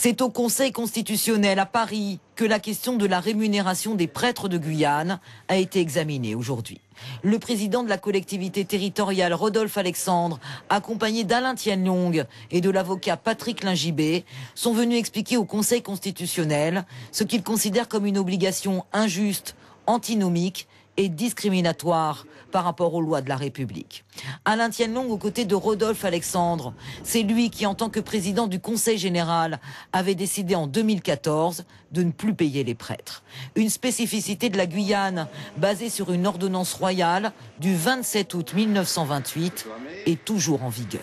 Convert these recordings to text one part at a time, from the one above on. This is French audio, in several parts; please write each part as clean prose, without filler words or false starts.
C'est au Conseil constitutionnel à Paris que la question de la rémunération des prêtres de Guyane a été examinée aujourd'hui. Le président de la collectivité territoriale, Rodolphe Alexandre, accompagné d'Alain Tienlong et de l'avocat Patrick Lingibé, sont venus expliquer au Conseil constitutionnel ce qu'ils considèrent comme une obligation injuste, antinomique et discriminatoire par rapport aux lois de la République. Alain Tienlong aux côtés de Rodolphe Alexandre, c'est lui qui, en tant que président du Conseil général, avait décidé en 2014 de ne plus payer les prêtres. Une spécificité de la Guyane, basée sur une ordonnance royale du 27 août 1928, est toujours en vigueur.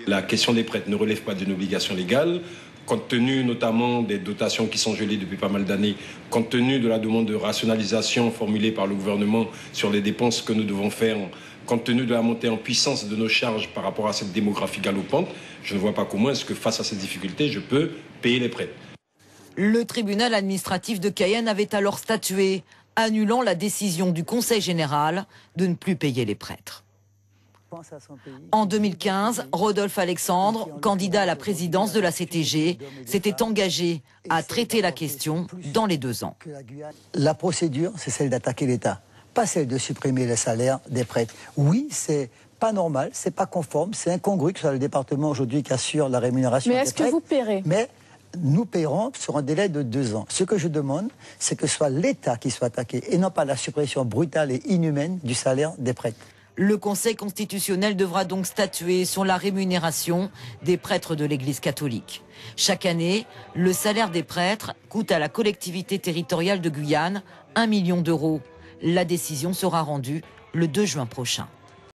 La question des prêtres ne relève pas d'une obligation légale. Compte tenu notamment des dotations qui sont gelées depuis pas mal d'années, compte tenu de la demande de rationalisation formulée par le gouvernement sur les dépenses que nous devons faire, compte tenu de la montée en puissance de nos charges par rapport à cette démographie galopante, je ne vois pas comment est-ce que face à ces difficultés, je peux payer les prêtres. Le tribunal administratif de Cayenne avait alors statué, annulant la décision du Conseil général de ne plus payer les prêtres. En 2015, Rodolphe Alexandre, candidat à la présidence de la CTG, s'était engagé à traiter la question dans les 2 ans. La procédure, c'est celle d'attaquer l'État, pas celle de supprimer les salaires des prêtres. Oui, c'est pas normal, c'est pas conforme, c'est incongru que ce soit le département aujourd'hui qui assure la rémunération des prêtres. Mais est-ce que vous paierez ? Mais nous paierons sur un délai de 2 ans. Ce que je demande, c'est que ce soit l'État qui soit attaqué et non pas la suppression brutale et inhumaine du salaire des prêtres. Le Conseil constitutionnel devra donc statuer sur la rémunération des prêtres de l'Église catholique. Chaque année, le salaire des prêtres coûte à la collectivité territoriale de Guyane 1 million d'euros. La décision sera rendue le 2 juin prochain.